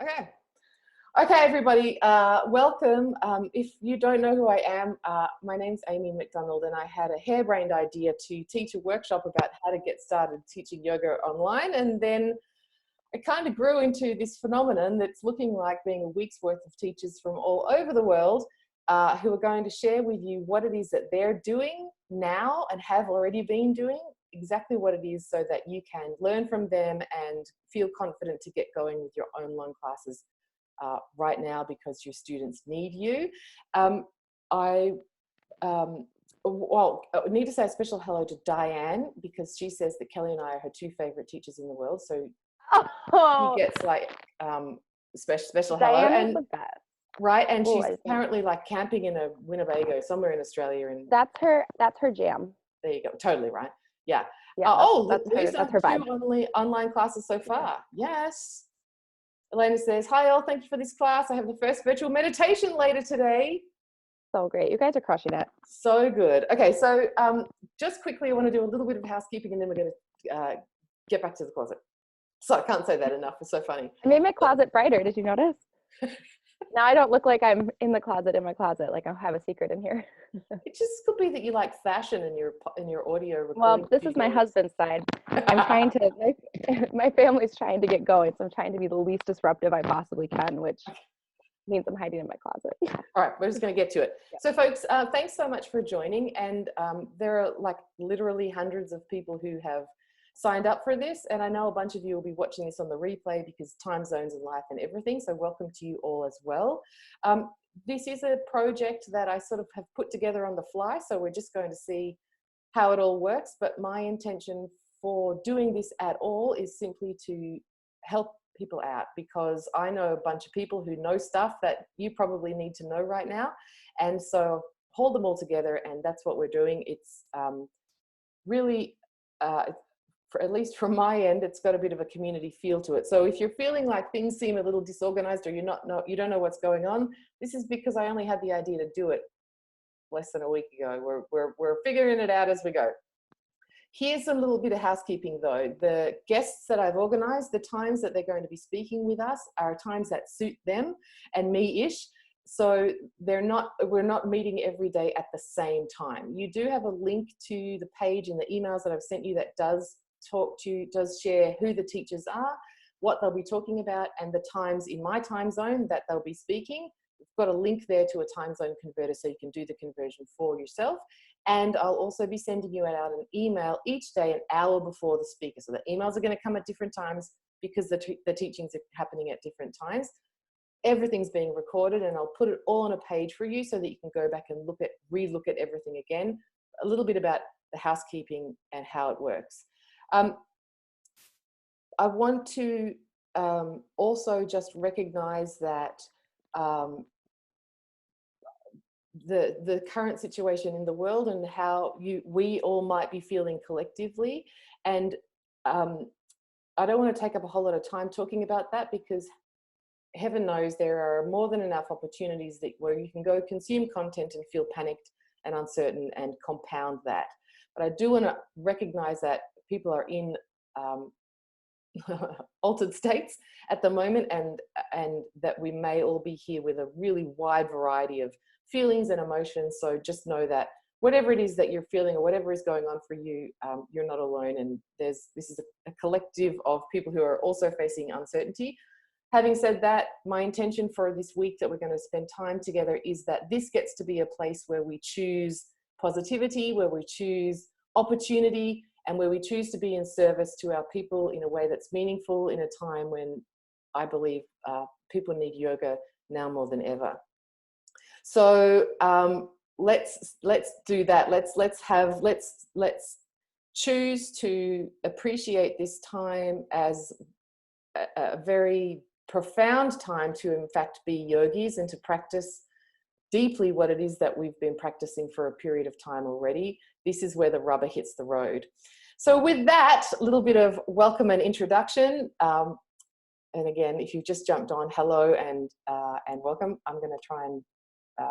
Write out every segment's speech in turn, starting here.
Okay. Okay, everybody, welcome. If you don't know who I am, my name's Amy McDonald, and I had a harebrained idea to teach a workshop about how to get started teaching yoga online, and then it kind of grew into this phenomenon that's looking like being a week's worth of teachers from all over the world who are going to share with you what it is that they're doing now and have already been doing, exactly what it is, so that you can learn from them and feel confident to get going with your online classes right now, because your students need you. I need to say a special hello to Diane, because she says that Kelly and I are her two favorite teachers in the world. So she gets like special hello. Diane is the best. Right, and she's apparently like camping in a Winnebago somewhere in Australia. And that's her jam. There you go. Totally right. Yeah. That's her vibe. Two online classes so far. Yes. Elena says, hi all, thank you for this class. I have the first virtual meditation later today. So great. You guys are crushing it. So good. Okay, so just quickly, I want to do a little bit of housekeeping, and then we're going to get back to the closet. So I can't say that enough. It's so funny. I made my closet brighter. Did you notice? Now I don't look like I'm in my closet, like I have a secret in here. It just could be that you like fashion in your audio recording. Well, this is my husband's side. I'm trying to, my family's trying to get going, so I'm trying to be the least disruptive I possibly can, which means I'm hiding in my closet. All right, we're just going to get to it. Yeah. So folks, thanks so much for joining. And there are like literally hundreds of people who have signed up for this, and I know a bunch of you will be watching this on the replay because time zones and life and everything, so welcome to you all as well. This is a project that I sort of have put together on the fly, so we're just going to see how it all works, but my intention for doing this at all is simply to help people out, because I know a bunch of people who know stuff that you probably need to know right now, and so hold them all together, and that's what we're doing. It's really at least from my end, it's got a bit of a community feel to it. So if you're feeling like things seem a little disorganized, or you don't know what's going on, this is because I only had the idea to do it less than a week ago. We're figuring it out as we go. Here's a little bit of housekeeping though. The guests that I've organized, the times that they're going to be speaking with us are times that suit them and me-ish. So we're not meeting every day at the same time. You do have a link to the page in the emails that I've sent you that does share who the teachers are, what they'll be talking about, and the times in my time zone that they'll be speaking. We've got a link there to a time zone converter so you can do the conversion for yourself. And I'll also be sending you out an email each day an hour before the speaker. So the emails are going to come at different times because the teachings are happening at different times. Everything's being recorded, and I'll put it all on a page for you so that you can go back and relook at everything again. A little bit about the housekeeping and how it works. I want to also just recognize that the current situation in the world and how we all might be feeling collectively. And I don't want to take up a whole lot of time talking about that, because heaven knows there are more than enough opportunities where you can go consume content and feel panicked and uncertain and compound that. But I do want to recognize that people are in altered states at the moment, and that we may all be here with a really wide variety of feelings and emotions. So just know that whatever it is that you're feeling or whatever is going on for you, you're not alone, and this is a collective of people who are also facing uncertainty. Having said that, my intention for this week that we're going to spend time together is that this gets to be a place where we choose positivity, where we choose opportunity, and where we choose to be in service to our people in a way that's meaningful in a time when I believe people need yoga now more than ever. So let's do that. Let's choose to appreciate this time as a very profound time to in fact be yogis and to practice deeply what it is that we've been practicing for a period of time already. This is where the rubber hits the road. So with that, a little bit of welcome and introduction. And again, if you've just jumped on, hello and welcome. I'm going to try and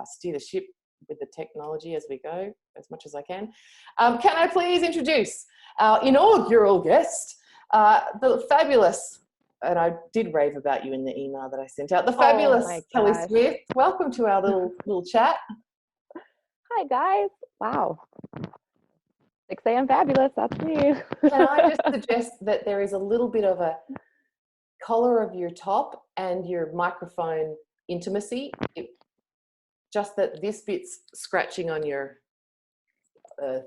steer the ship with the technology as we go, as much as I can. Can I please introduce our inaugural guest, the fabulous and I did rave about you in the email that I sent out. The Oh fabulous my Kelly gosh. Smith. Welcome to our little chat. Hi guys. Wow. 6 a.m. fabulous. That's me. Can I just suggest that there is a little bit of a collar of your top and your microphone intimacy? Just that this bit's scratching on your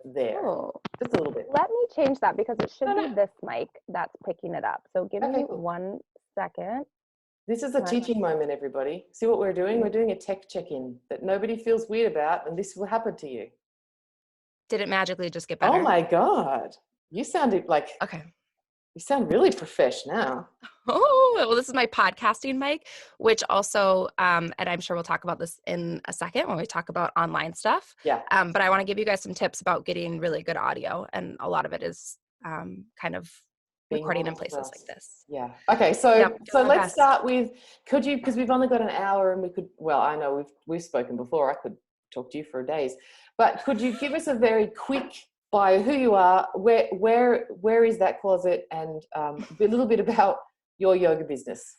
there. Oh, Just a little bit. let me change that because it should No, no. be this mic that's picking it up. So give Okay, me cool. 1 second. This is a teaching moment, everybody. See what we're doing? We're doing a tech check-in that nobody feels weird about, and this will happen to you. Did it magically just get better? Oh my God. You sounded like, Okay. you sound really profesh now. Oh, well, this is my podcasting mic, which also, and I'm sure we'll talk about this in a second when we talk about online stuff. Yeah. But I want to give you guys some tips about getting really good audio. And a lot of it is kind of Being recording in honest with places us. like this. Yeah. Okay. So, Yep, so doing my let's best. start with, could you, because we've only got an hour and we could, well, I know we've spoken before. I could talk to you for days, but could you give us a very quick bio, who you are, where is that closet, and a little bit about your yoga business?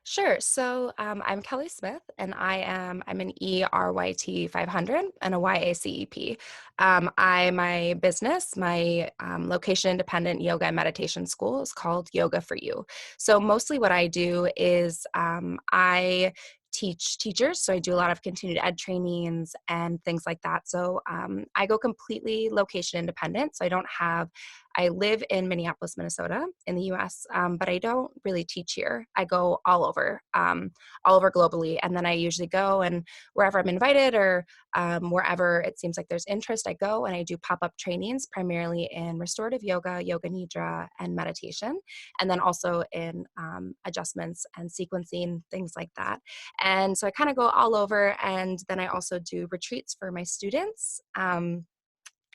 Sure. So I'm Kelly Smith, and I'm an ERYT 500 and a YACEP. My business, my location independent yoga and meditation school is called Yoga for You. So mostly what I do is I teach teachers. So I do a lot of continued ed trainings and things like that. So I go completely location independent. So I live in Minneapolis, Minnesota in the US, but I don't really teach here. I go all over globally. And then I usually go, and wherever I'm invited or wherever it seems like there's interest, I go and I do pop-up trainings primarily in restorative yoga, yoga nidra, and meditation. And then also in adjustments and sequencing, things like that. And so I kind of go all over. And then I also do retreats for my students.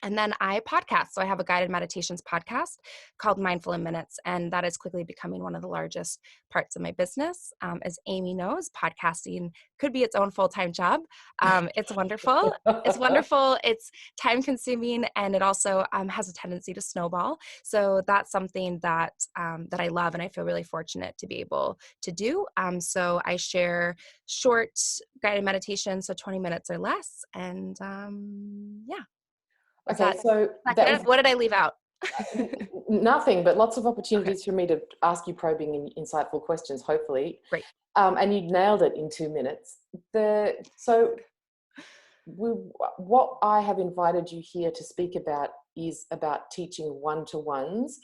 And then I podcast. So I have a guided meditations podcast called Mindful in Minutes, and that is quickly becoming one of the largest parts of my business. As Amy knows, podcasting could be its own full-time job. It's wonderful. It's wonderful. It's time-consuming, and it also has a tendency to snowball. So that's something that that I love, and I feel really fortunate to be able to do. So I share short guided meditations, so 20 minutes or less, and yeah. Okay, so that was What did I leave out? nothing, but lots of opportunities for me to ask you probing and insightful questions, hopefully. Great. And you nailed it in 2 minutes. What I have invited you here to speak about is about teaching one-to-ones.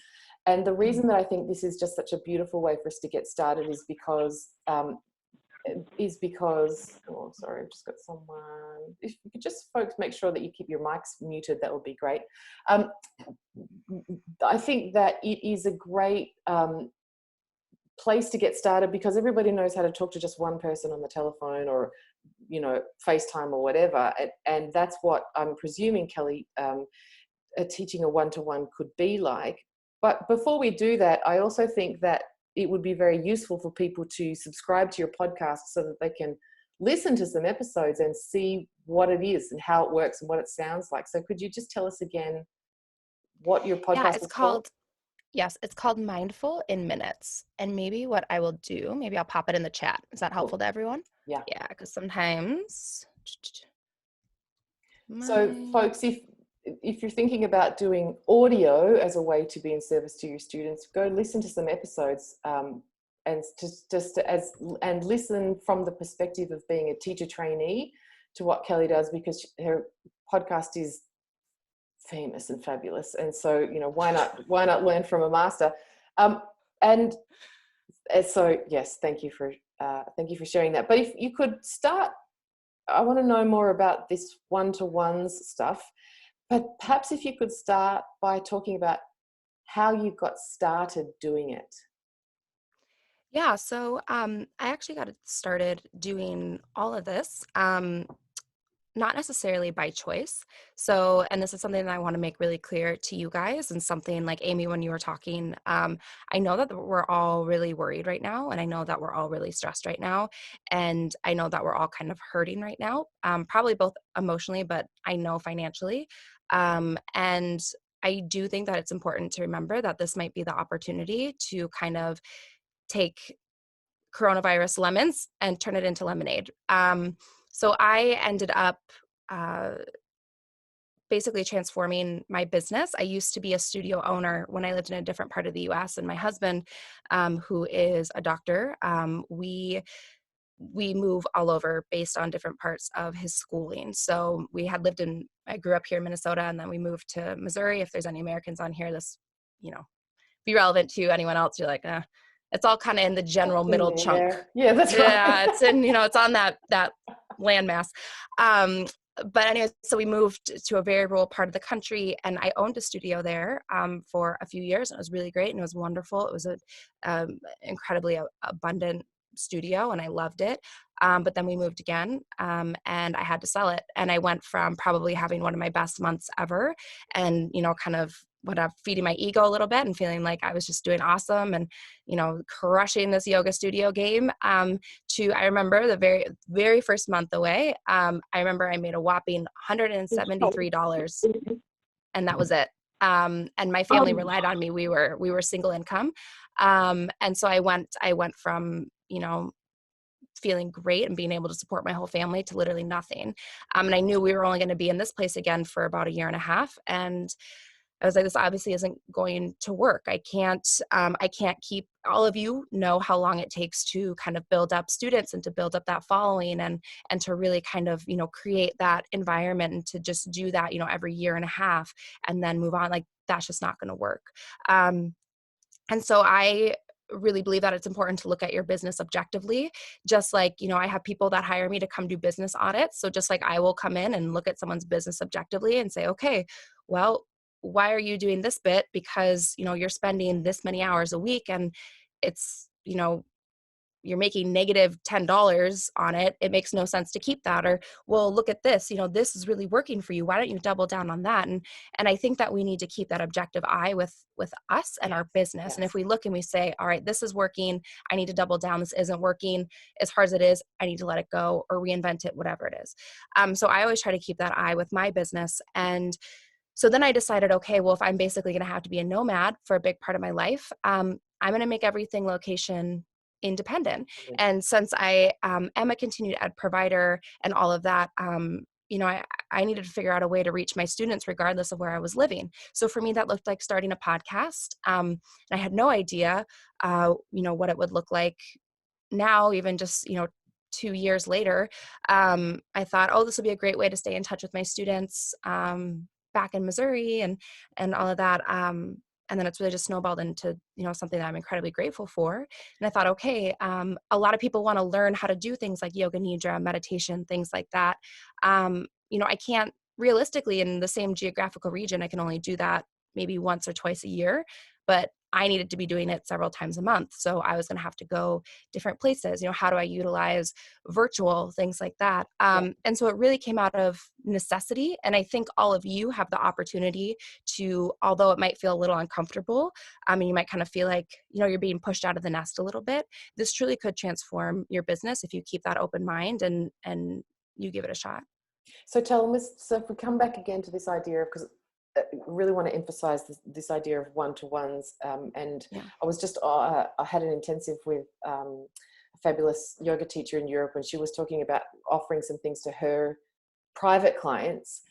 And the reason that I think this is just such a beautiful way for us to get started is because oh, sorry, I've just got someone. If you could just, folks, make sure that you keep your mics muted, that would be great. I think that it is a great place to get started because everybody knows how to talk to just one person on the telephone or, you know, FaceTime or whatever. And that's what I'm presuming, Kelly, teaching a one-to-one could be like. But before we do that, I also think that it would be very useful for people to subscribe to your podcast so that they can listen to some episodes and see what it is and how it works and what it sounds like. So could you just tell us again what your podcast is called? Yes, it's called Mindful in Minutes. And maybe what I will do, maybe I'll pop it in the chat. Is that helpful to everyone? Yeah. Yeah, because sometimes. So folks, if you're thinking about doing audio as a way to be in service to your students, go listen to some episodes and listen from the perspective of being a teacher trainee to what Kelly does, because her podcast is famous and fabulous. And so, you know, why not learn from a master? And so, yes, thank you for sharing that. But if you could start, I want to know more about this one-to-ones stuff. But perhaps if you could start by talking about how you got started doing it. Yeah, so I actually got started doing all of this, not necessarily by choice. So, and this is something that I want to make really clear to you guys, and something like Amy, when you were talking, I know that we're all really worried right now, and I know that we're all really stressed right now, and I know that we're all kind of hurting right now, probably both emotionally, but I know financially. And I do think that it's important to remember that this might be the opportunity to kind of take coronavirus lemons and turn it into lemonade. So I ended up basically transforming my business. I used to be a studio owner when I lived in a different part of the US, and my husband, who is a doctor, we move all over based on different parts of his schooling. So I grew up here in Minnesota, and then we moved to Missouri. If there's any Americans on here, this, be relevant to anyone else. You're like, it's all kind of in the general middle chunk. Yeah, that's right. Yeah, it's it's on that landmass. But anyway, so we moved to a very rural part of the country, and I owned a studio there for a few years. And it was really great, and it was wonderful. It was an incredibly abundant studio, and I loved it. But then we moved again, and I had to sell it. And I went from probably having one of my best months ever, and kind of feeding my ego a little bit and feeling like I was just doing awesome and crushing this yoga studio game, to, I remember the very, very first month away, I remember I made a whopping $173, and that was it. And my family relied on me. We were single income. And so I went from, feeling great and being able to support my whole family to literally nothing. And I knew we were only going to be in this place again for about a year and a half. And I was like, this obviously isn't going to work. I can't keep, all of you know how long it takes to kind of build up students and to build up that following and to really kind of, create that environment, and to just do that, every year and a half and then move on. Like, that's just not going to work. And so I really believe that it's important to look at your business objectively. Just like, I have people that hire me to come do business audits. So just like I will come in and look at someone's business objectively and say, okay, well, why are you doing this bit? Because, you're spending this many hours a week and it's, you're making negative $10 on it. It makes no sense to keep that. Or, well, look at this, this is really working for you. Why don't you double down on that? And I think that we need to keep that objective eye with us and our business. Yes. And if we look and we say, all right, this is working, I need to double down. This isn't working as hard as it is. I need to let it go or reinvent it, whatever it is. So I always try to keep that eye with my business. And so then I decided, okay, well, if I'm basically going to have to be a nomad for a big part of my life, I'm going to make everything location independent. Mm-hmm. And since I am a continued ed provider and all of that, I needed to figure out a way to reach my students regardless of where I was living. So for me, that looked like starting a podcast. And I had no idea, what it would look like now, even just, 2 years later. I thought, oh, this would be a great way to stay in touch with my students back in Missouri and all of that. And then it's really just snowballed into, something that I'm incredibly grateful for. And I thought, okay, a lot of people want to learn how to do things like yoga nidra, meditation, things like that. I can't realistically in the same geographical region, I can only do that maybe once or twice a year, but I needed to be doing it several times a month. So I was going to have to go different places. How do I utilize virtual things like that? And so it really came out of necessity. And I think all of you have the opportunity to, although it might feel a little uncomfortable, and you might kind of feel like, you're being pushed out of the nest a little bit. This truly could transform your business if you keep that open mind and you give it a shot. So tell us, so if we come back again to this idea of, because I really want to emphasize this idea of one-to-ones. And I was just, I had an intensive with a fabulous yoga teacher in Europe, and she was talking about offering some things to her private clients.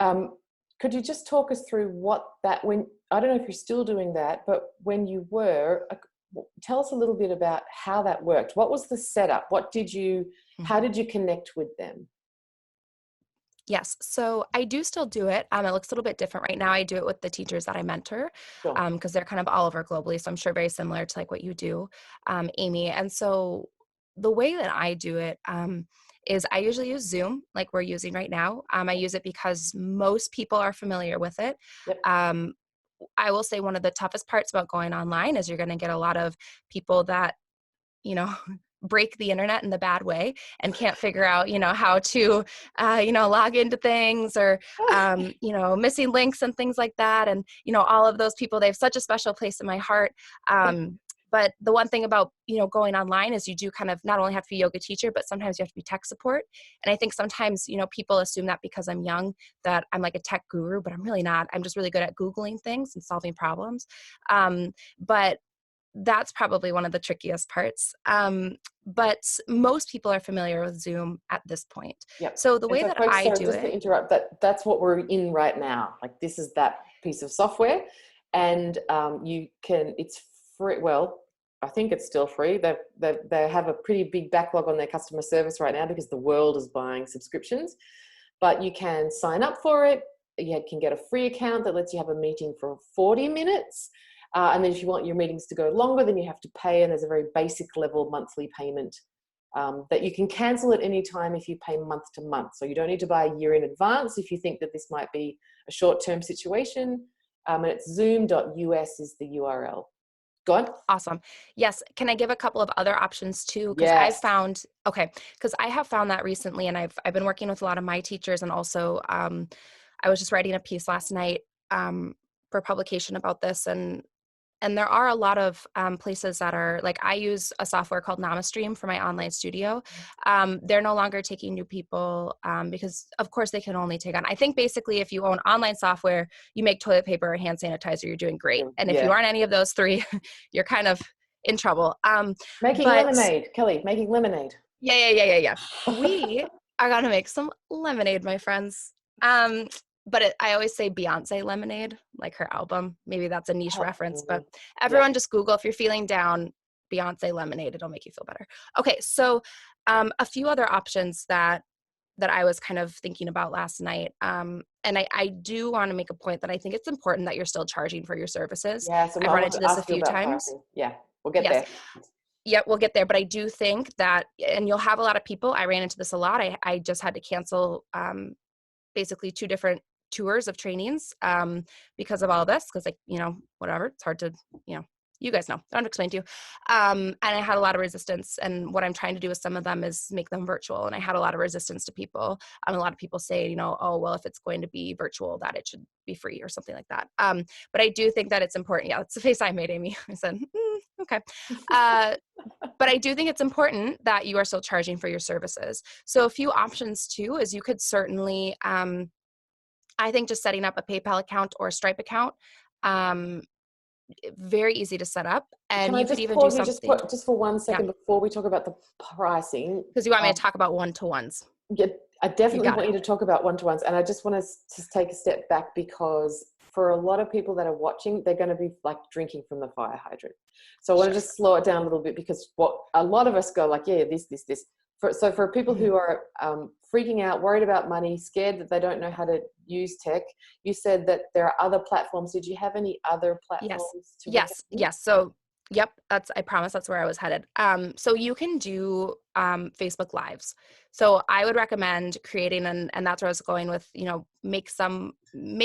Could you just talk us through what that, when, I don't know if you're still doing that, but when you were, tell us a little bit about how that worked. What was the setup? How did you connect with them? Yes. So I do still do it. It looks a little bit different right now. I do it with the teachers that I mentor, because they're kind of all over globally. So I'm sure very similar to like what you do, Amy. And so the way that I do it is I usually use Zoom, like we're using right now. I use it because most people are familiar with it. Yep. I will say one of the toughest parts about going online is you're going to get a lot of people that, break the internet in the bad way and can't figure out, how to, log into things or, missing links and things like that. And, all of those people, they have such a special place in my heart. But the one thing about, going online is you do kind of not only have to be a yoga teacher, but sometimes you have to be tech support. And I think sometimes, people assume that because I'm young, that I'm like a tech guru, but I'm really not. I'm just really good at Googling things and solving problems. But that's probably one of the trickiest parts. But most people are familiar with Zoom at this point. Yep. So the And way so that folks, I sorry, do just to it, interrupt, that's what we're in right now. Like this is that piece of software, and you can, it's free. Well, I think it's still free. They have a pretty big backlog on their customer service right now because the world is buying subscriptions, but you can sign up for it. You can get a free account that lets you have a meeting for 40 minutes. And then if you want your meetings to go longer, then you have to pay, and there's a very basic level monthly payment that you can cancel at any time if you pay month to month. So you don't need to buy a year in advance if you think that this might be a short-term situation. And it's zoom.us is the URL. Go on. awesome. Yes. Can I give a couple of other options too? Because Yes. because I have found that recently, and I've been working with a lot of my teachers, and also I was just writing a piece last night for publication about this, and there are a lot of places that are like, I use a software called NamaStream for my online studio. They're no longer taking new people because of course they can only take on, I think basically if you own online software, you make toilet paper or hand sanitizer, you're doing great. And if you aren't any of those three, you're kind of in trouble. Making lemonade, Kelly, making lemonade. Yeah. We are going to make some lemonade, my friends. But I always say Beyonce Lemonade, like her album. Maybe that's a niche reference, but everyone just Google, if you're feeling down, Beyonce Lemonade, it'll make you feel better. Okay, so a few other options that I was kind of thinking about last night. And I do want to make a point that I think it's important that you're still charging for your services. Yeah, so I've run into this a few times. Pricing. Yeah, we'll get there. Yep, we'll get there. But I do think that, and you'll have a lot of people, I ran into this a lot. I just had to cancel basically 2 different tours of trainings because of all this, because like, whatever, it's hard to, you guys know, I don't explain to you. And I had a lot of resistance, and what I'm trying to do with some of them is make them virtual. And I had a lot of resistance to people. A lot of people say, oh, well, if it's going to be virtual, that it should be free or something like that. But I do think that it's important. Yeah, that's the face I made, Amy. I said, okay. But I do think it's important that you are still charging for your services. So a few options too is you could certainly, I think just setting up a PayPal account or a Stripe account, very easy to set up. And you could even do something. Just for 1 second before we talk about the pricing. Because you want me to talk about one-to-ones. Yeah, I definitely want you to talk about one-to-ones. And I just want to take a step back, because for a lot of people that are watching, they're going to be like drinking from the fire hydrant. So I want to just slow it down a little bit, because what a lot of us go like, yeah, this. So for people who are freaking out, worried about money, scared that they don't know how to use tech, you said that there are other platforms. Did you have any other platforms? Yes. So, yep, I promise that's where I was headed. So you can do Facebook Lives. So I would recommend creating, and that's where I was going with, make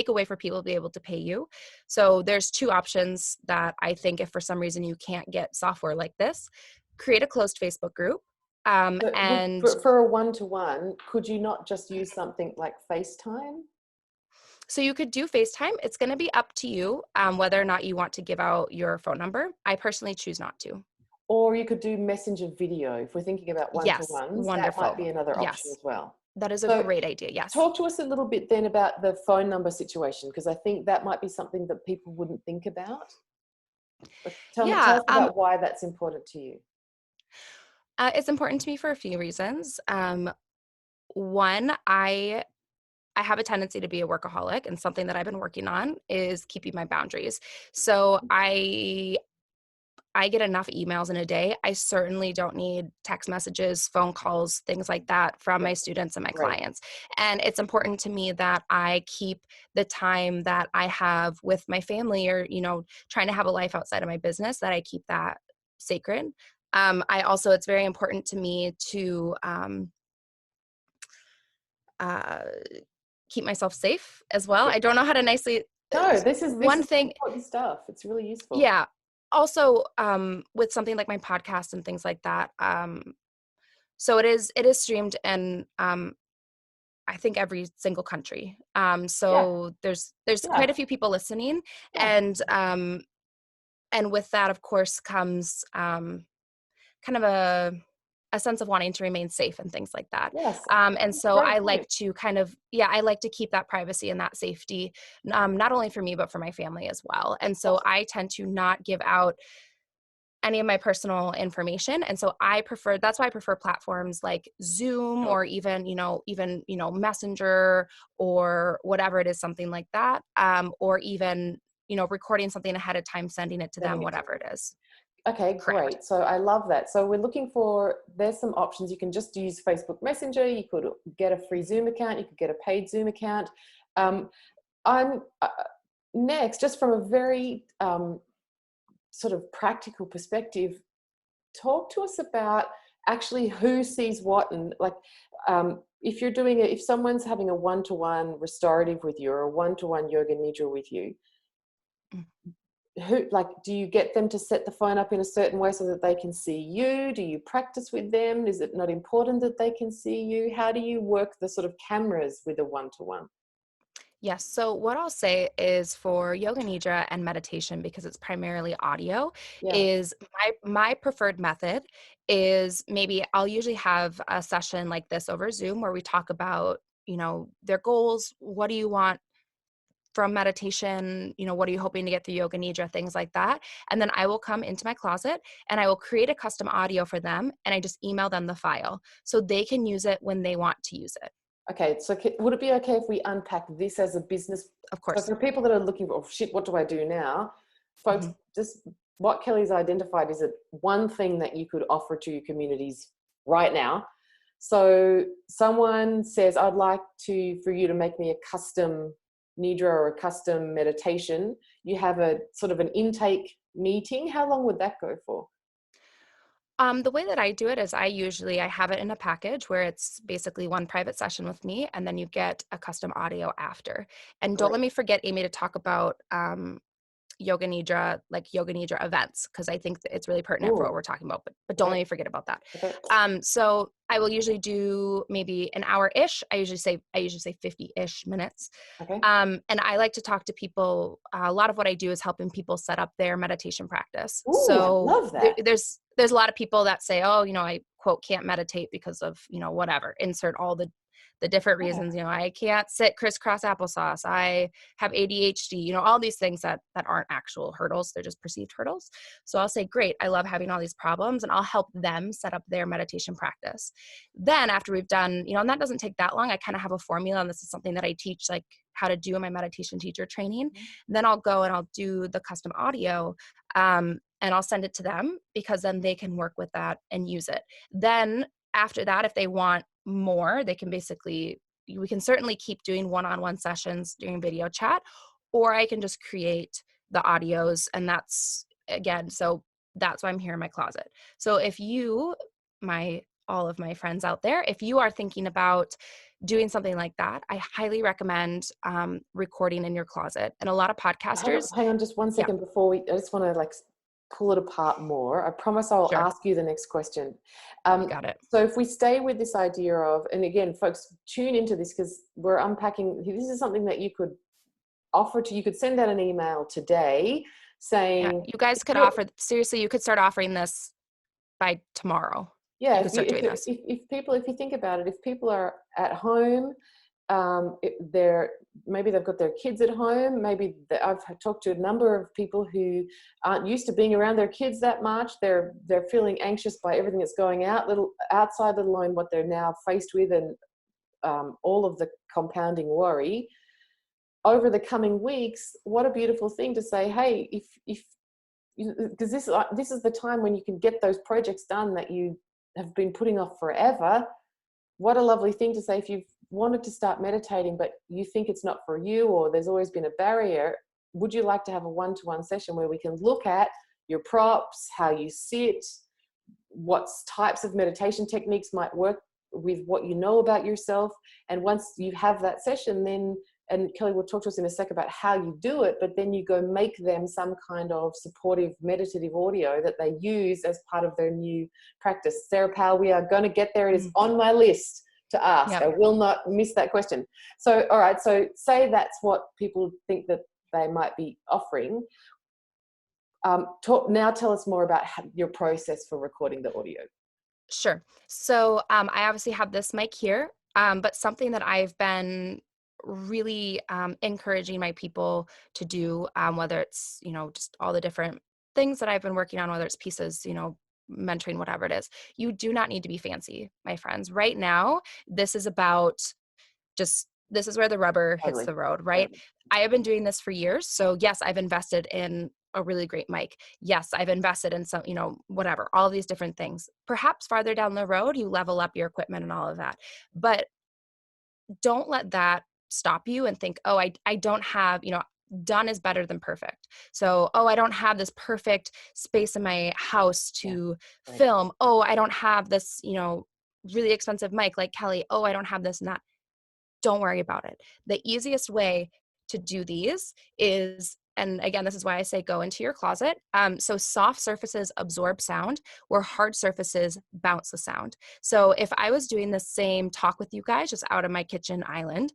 a way for people to be able to pay you. So there's 2 options that I think, if for some reason you can't get software like this, create a closed Facebook group. And for a one-to-one, could you not just use something like FaceTime? So you could do FaceTime. It's going to be up to you whether or not you want to give out your phone number. I personally choose not to. Or you could do Messenger video. If we're thinking about one-to-ones, that might be another option as well. That is a great idea, yes. Talk to us a little bit then about the phone number situation, because I think that might be something that people wouldn't think about. Tell us about why that's important to you. It's important to me for a few reasons. One, I have a tendency to be a workaholic, and something that I've been working on is keeping my boundaries. So I get enough emails in a day. I certainly don't need text messages, phone calls, things like that from my students and my clients. And it's important to me that I keep the time that I have with my family, or, trying to have a life outside of my business, that I keep that sacred. It's very important to me to keep myself safe as well. I don't know how to nicely. No, this is important stuff. It's really useful. Yeah. Also, with something like my podcast and things like that. So it is streamed in, I think, every single country. There's quite a few people listening, and with that, of course, comes kind of a sense of wanting to remain safe and things like that. Yes. And so I like to I like to keep that privacy and that safety, not only for me, but for my family as well. And so I tend to not give out any of my personal information. And so that's why I prefer platforms like Zoom or even, Messenger or whatever it is, something like that. Or even, recording something ahead of time, sending it to them, whatever it is. Okay, Correct. great. So I love that. So we're looking for, there's some options. You can just use Facebook Messenger. You could get a free Zoom account. You could get a paid Zoom account. I'm next, just from a very sort of practical perspective, talk to us about actually who sees what, and like if you're doing it, if someone's having a one-to-one restorative with you or a one-to-one yoga nidra with you, who, like, do you get them to set the phone up in a certain way so that they can see you? Do you practice with them? Is it not important that they can see you? How do you work the sort of cameras with a one-to-one? Yes. So what I'll say is for yoga nidra and meditation, because it's primarily audio, Yeah. is my preferred method is maybe I'll usually have a session like this over Zoom where we talk about, their goals. What do you want from meditation? What are you hoping to get through yoga nidra, things like that. And then I will come into my closet and I will create a custom audio for them. And I just email them the file so they can use it when they want to use it. Okay, so would it be okay if we unpack this as a business? Of course. So for people that are looking for, oh shit, what do I do now? Folks, just what Kelly's identified is one thing that you could offer to your communities right now. So someone says, I'd like for you to make me a custom nidra or a custom meditation. You have a sort of an intake meeting. How long would that go for? The way that I do it is I have it in a package where it's basically one private session with me, and then you get a custom audio after. And don't let me forget, Amy, to talk about yoga nidra events, because I think that it's really pertinent for what we're talking about, but don't let me forget about that. Okay. So I will usually do maybe an hour-ish. I usually say 50-ish minutes. Okay. And I like to talk to people. A lot of what I do is helping people set up their meditation practice. Ooh, So I love that. There's a lot of people that say, oh, I quote can't meditate because of, whatever, insert all the different reasons. I can't sit crisscross applesauce. I have ADHD, all these things that aren't actual hurdles. They're just perceived hurdles. So I'll say, great, I love having all these problems, and I'll help them set up their meditation practice. Then after we've done, and that doesn't take that long, I kind of have a formula, and this is something that I teach, like how to do in my meditation teacher training. Then I'll go and I'll do the custom audio, and I'll send it to them, because then they can work with that and use it. Then after that, if they want more, we can certainly keep doing one-on-one sessions during video chat, or I can just create the audios. And that's why I'm here in my closet. So if all of my friends out there, if you are thinking about doing something like that, I highly recommend recording in your closet. And a lot of podcasters. Hang on just one second before I just want to pull it apart more. I promise I'll ask you the next question. You got it. So if we stay with this idea of, and again, folks, tune into this because we're unpacking, this is something that you could offer you could send out an email today saying. You guys could seriously, you could start offering this by tomorrow. Yeah, if you think about it, if people are at home, maybe they've got their kids at home. Maybe I've talked to a number of people who aren't used to being around their kids that much. They're feeling anxious by everything that's going outside, let alone what they're now faced with, and all of the compounding worry. Over the coming weeks, what a beautiful thing to say, hey, because this is the time when you can get those projects done that you have been putting off forever. What a lovely thing to say if you've wanted to start meditating but you think it's not for you, or there's always been a barrier. Would you like to have a one-to-one session where we can look at your props, how you sit, what types of meditation techniques might work with what you know about yourself? And once you have that session, then, and Kelly will talk to us in a sec about how you do it, but then you go make them some kind of supportive meditative audio that they use as part of their new practice. Sarah Powell, we are going to get there. It is on my list to ask. Yep. I will not miss that question. So, all right. So say that's what people think that they might be offering. Now tell us more about your process for recording the audio. Sure. So I obviously have this mic here, but something that I've been really encouraging my people to do, whether it's, just all the different things that I've been working on, whether it's pieces, mentoring, whatever it is, you do not need to be fancy, my friends. Right now, this is about this is where the rubber hits Totally. the road, right? I have been doing this for years. So yes, I've invested in a really great mic. Yes, I've invested in some, whatever, all these different things. Perhaps farther down the road, you level up your equipment and all of that. But don't let that stop you and think, oh, I don't have, done is better than perfect. So, oh, I don't have this perfect space in my house to Right. film. Oh, I don't have this, really expensive mic like Kelly. Oh, I don't have this and that. Don't worry about it. The easiest way to do these is, and again, this is why I say go into your closet. So soft surfaces absorb sound, where hard surfaces bounce the sound. So if I was doing the same talk with you guys just out of my kitchen island,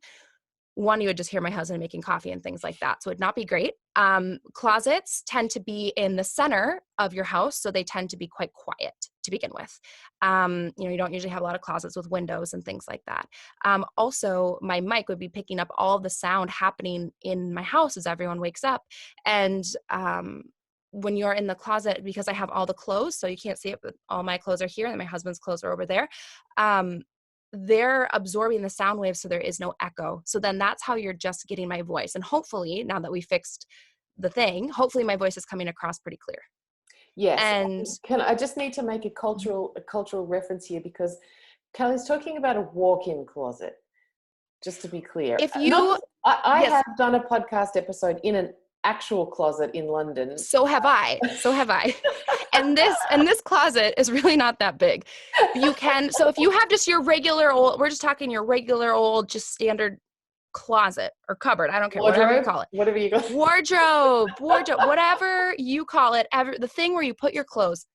one, you would just hear my husband making coffee and things like that. So it'd not be great. Closets tend to be in the center of your house, so they tend to be quite quiet to begin with. You don't usually have a lot of closets with windows and things like that. Also, my mic would be picking up all the sound happening in my house as everyone wakes up. And when you're in the closet, because I have all the clothes, so you can't see it, but all my clothes are here and my husband's clothes are over there. They're absorbing the sound waves, so there is no echo. So then that's how you're just getting my voice. And hopefully, now that we fixed the thing, hopefully my voice is coming across pretty clear. Yes. And I just need to make a cultural reference here, because Kelly's talking about a walk-in closet, just to be clear. if you, I yes. have done a podcast episode in an actual closet in London. So have I. And this closet is really not that big. So if you have just your regular old, we're just talking your regular old, just standard closet or cupboard, I don't care, Wardrobe, whatever you call it. Whatever you call it. Wardrobe, whatever you call it, the thing where you put your clothes,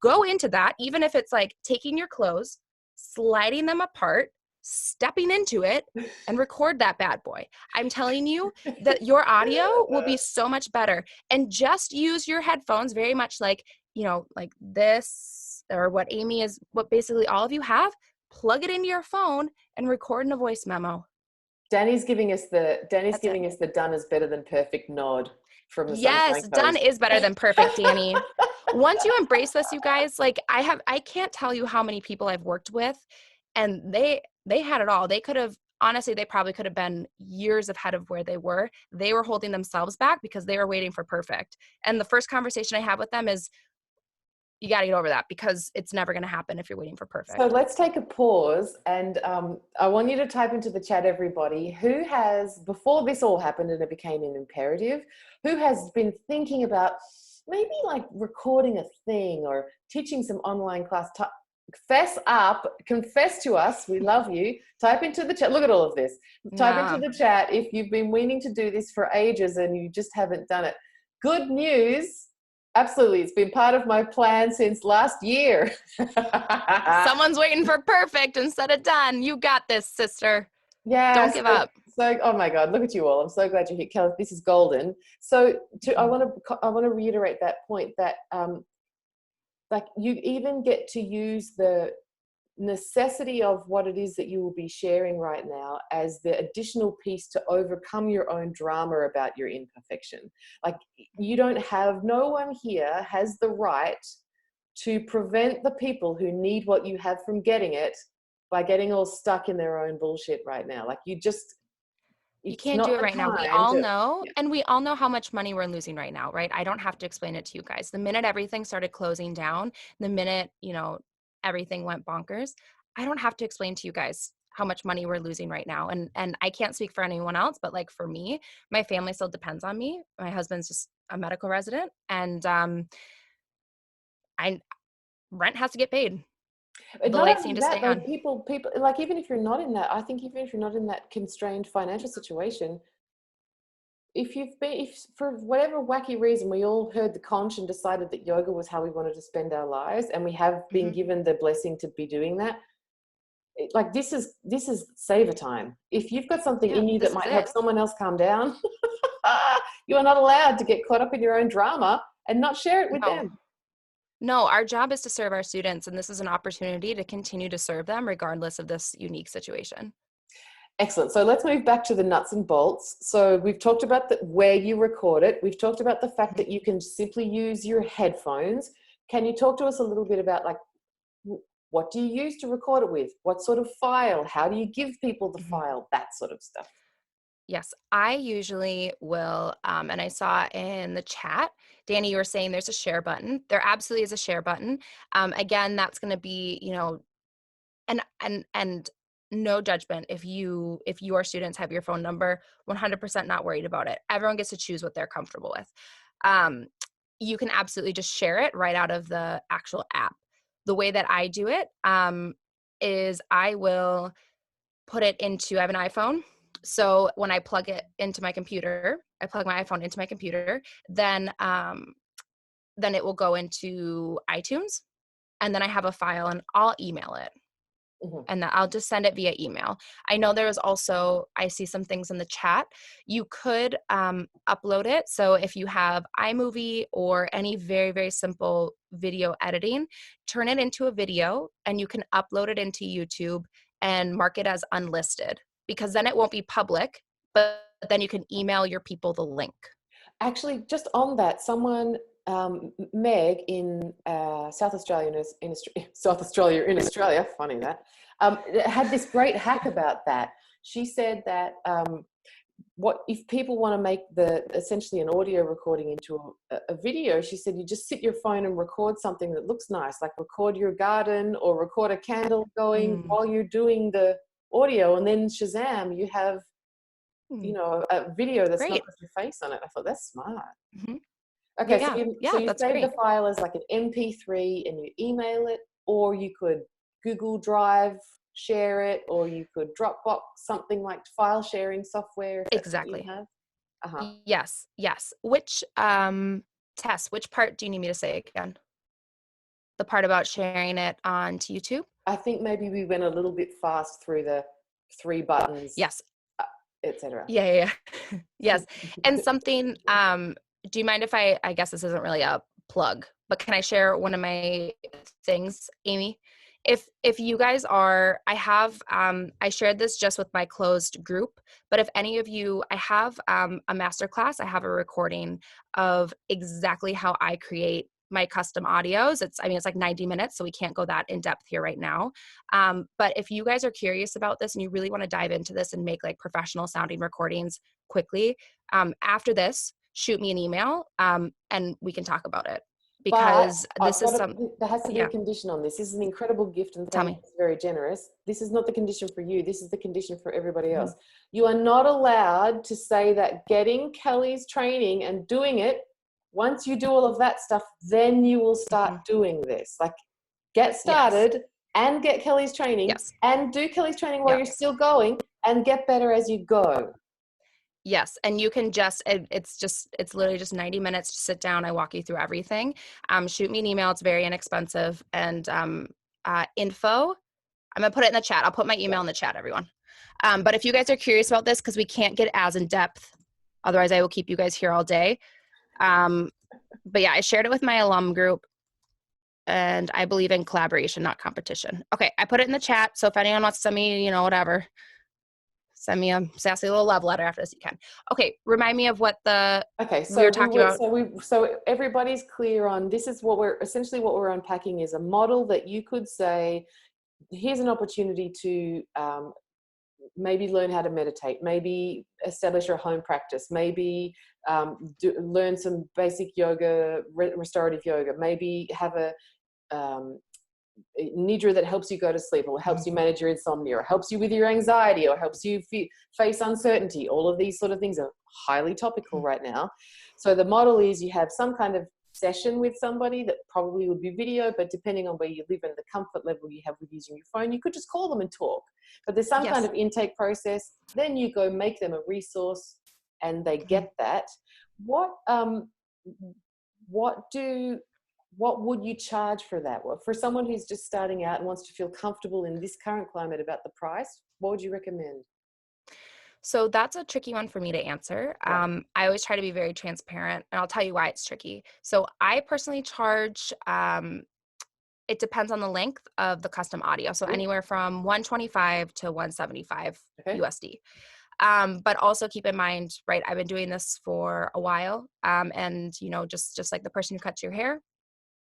go into that, even if it's like taking your clothes, sliding them apart, stepping into it, and record that bad boy. I'm telling you that your audio will be so much better. And just use your headphones very much like, like this, or what basically all of you have. Plug it into your phone and record in a voice memo. Danny's giving us the done is better than perfect nod from the Yes, done is better than perfect, Danny. Once you embrace this, you guys, like I can't tell you how many people I've worked with, and they had it all. They could have, honestly, they probably could have been years ahead of where they were. They were holding themselves back because they were waiting for perfect. And the first conversation I have with them is, you got to get over that, because it's never going to happen if you're waiting for perfect. So let's take a pause, and I want you to type into the chat, everybody, who has, before this all happened and it became an imperative, who has been thinking about maybe like recording a thing or teaching some online class. Fess up, confess to us, we love you. Type into the chat. Look at all of this. Type into the chat if you've been meaning to do this for ages and you just haven't done it. Good news. Absolutely. It's been part of my plan since last year. Someone's waiting for perfect instead of done. You got this, sister. Yeah. Don't give up. So, oh my God, look at you all. I'm so glad you're here, Kelly. This is golden. So I want to reiterate that point that, like, you even get to use the necessity of what it is that you will be sharing right now as the additional piece to overcome your own drama about your imperfection. Like, no one here has the right to prevent the people who need what you have from getting it by getting all stuck in their own bullshit right now. Like, you can't do it right now. We all know, and we all know how much money we're losing right now, right? I don't have to explain it to you guys. The minute everything started closing down, the minute, everything went bonkers, I don't have to explain to you guys how much money we're losing right now. And I can't speak for anyone else, but like for me, my family still depends on me. My husband's just a medical resident, and rent has to get paid. The lights need to stay on. People, like, even if you're not in that, I think even if you're not in that constrained financial situation, if for whatever wacky reason we all heard the conch and decided that yoga was how we wanted to spend our lives, and we have been given the blessing to be doing that, like, this is saver time. If you've got something in you that might help someone else calm down, you are not allowed to get caught up in your own drama and not share it with them. No, our job is to serve our students, and this is an opportunity to continue to serve them regardless of this unique situation. Excellent. So let's move back to the nuts and bolts. So we've talked about where you record it. We've talked about the fact that you can simply use your headphones. Can you talk to us a little bit about, like, what do you use to record it with? What sort of file? How do you give people the file? That sort of stuff. Yes, I usually will, and I saw in the chat, Danny, you were saying there's a share button. There absolutely is a share button. Again, that's going to be, and no judgment if your students have your phone number. 100% not worried about it. Everyone gets to choose what they're comfortable with. You can absolutely just share it right out of the actual app. The way that I do it is I will put it into, I have an iPhone. So when I plug it into my computer, I plug my iPhone into my computer, then it will go into iTunes, and then I have a file and I'll email it. And then I'll just send it via email. I know there is also, I see some things in the chat. You could upload it. So if you have iMovie or any very, very simple video editing, turn it into a video and you can upload it into YouTube and mark it as unlisted, because then it won't be public, but then you can email your people the link. Actually, just on that, someone, Meg in South Australia, in Australia, funny that, had this great hack about that. She said that what if people want to make essentially an audio recording into a video, she said you just sit your phone and record something that looks nice, like record your garden or record a candle going while you're doing the audio, and then Shazam, you have a video that's not with your face on it. I thought that's smart. Okay, Yeah, so you that's save great. the file as like an MP3 and you email it, or you could Google Drive share it, or you could Dropbox, something like file sharing software. If that's what you Exactly. have. Yes. Which Tess, which part do you need me to say again? The part about sharing it onto YouTube? I think maybe we went a little bit fast through the 3 buttons. Yes. Etc. Yeah. Yes. And something, do you mind if I guess this isn't really a plug, but can I share one of my things, Amy? If you guys are, I shared this just with my closed group, but if any of you, I have a masterclass, I have a recording of exactly how I create my custom audios. It's like 90 minutes, so we can't go that in depth here right now. But if you guys are curious about this and you really want to dive into this and make like professional sounding recordings quickly, after this, shoot me an email and we can talk about it. Because there has to be a condition on this. This is an incredible gift, and thank you, it's very generous. This is not the condition for you. This is the condition for everybody else. You are not allowed to say that getting Kelly's training and doing it, once you do all of that stuff, then you will start doing this. Like, get started and get Kelly's training and do Kelly's training while you're still going, and get better as you go. Yes, and you can it's literally just 90 minutes to sit down. I walk you through everything. Shoot me an email. It's very inexpensive. And info, I'm going to put it in the chat. I'll put my email in the chat, everyone. But if you guys are curious about this, because we can't get as in depth, otherwise I will keep you guys here all day. But yeah, I shared it with my alum group, and I believe in collaboration, not competition. Okay, I put it in the chat. So if anyone wants to send me, whatever, send me a sassy little love letter after this, you can. Okay, remind me of what we were talking about. So everybody's clear on this. Is what we're unpacking is a model that you could say, here's an opportunity to maybe learn how to meditate, maybe establish your home practice, maybe learn some basic yoga, restorative yoga, maybe have a nidra that helps you go to sleep, or helps you manage your insomnia, or helps you with your anxiety, or helps you face uncertainty. All of these sort of things are highly topical right now. So the model is you have some kind of session with somebody that probably would be video, but depending on where you live and the comfort level you have with using your phone, you could just call them and talk. But there's some kind of intake process. Then you go make them a resource and they get that. What would you charge for that? Well, for someone who's just starting out and wants to feel comfortable in this current climate about the price, what would you recommend? So that's a tricky one for me to answer. I always try to be very transparent, and I'll tell you why it's tricky. So I personally charge it depends on the length of the custom audio. So anywhere from 125 to 175 USD. But also keep in mind, right, I've been doing this for a while. And you know, just like the person who cuts your hair,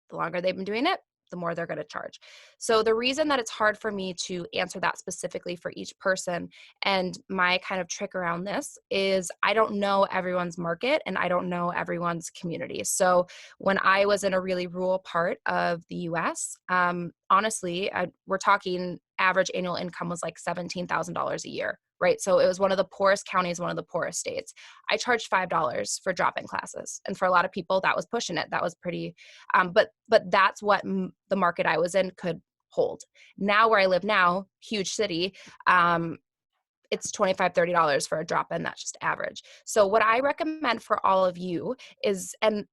the longer they've been doing it, the more they're going to charge. So the reason that it's hard for me to answer that specifically for each person, and my kind of trick around this, is I don't know everyone's market and I don't know everyone's community. So when I was in a really rural part of the US, honestly, we're talking average annual income was like $17,000 a year, right? So it was one of the poorest counties, one of the poorest states. I charged $5 for drop-in classes. And for a lot of people, that was pushing it. That was pretty, but that's what the market I was in could hold. Now where I live now, huge city, it's $25, $30 for a drop-in. That's just average. So what I recommend for all of you is, and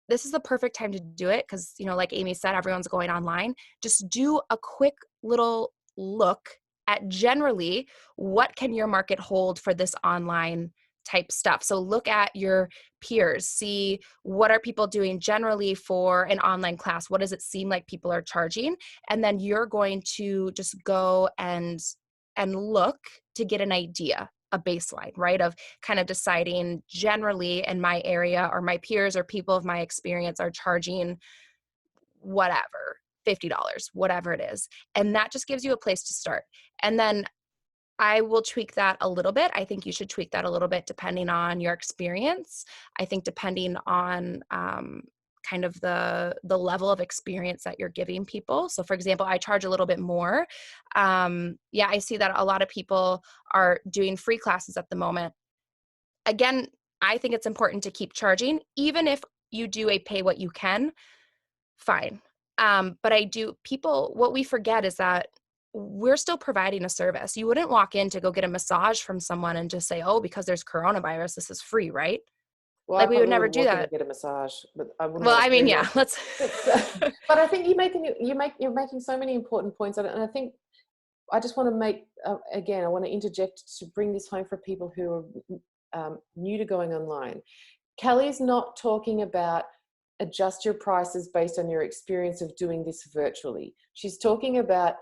this is the perfect time to do it because, you know, like Amy said, everyone's going online. Just do a quick little look at generally what can your market hold for this online type stuff. So look at your peers, see what are people doing generally for an online class. What does it seem like people are charging? And then you're going to just go and look to get an idea, a baseline, right? Of kind of deciding generally in my area or my peers or people of my experience are charging whatever, $50, whatever it is. And that just gives you a place to start. And then I will tweak that a little bit. I think you should tweak that a little bit depending on your experience. I think depending on kind of the level of experience that you're giving people. So for example, I charge a little bit more. I see that a lot of people are doing free classes at the moment. Again, I think it's important to keep charging, even if you do a pay what you can, fine. But what we forget is that we're still providing a service. You wouldn't walk in to go get a massage from someone and just say, oh, because there's coronavirus, this is free, right? Well, like we would never do that. Get a massage, but I wouldn't. Well, I mean, yeah, let's. But I think you're making so many important points on it, and I think I just want to make again. I want to interject to bring this home for people who are new to going online. Kelly's not talking about adjust your prices based on your experience of doing this virtually. She's talking about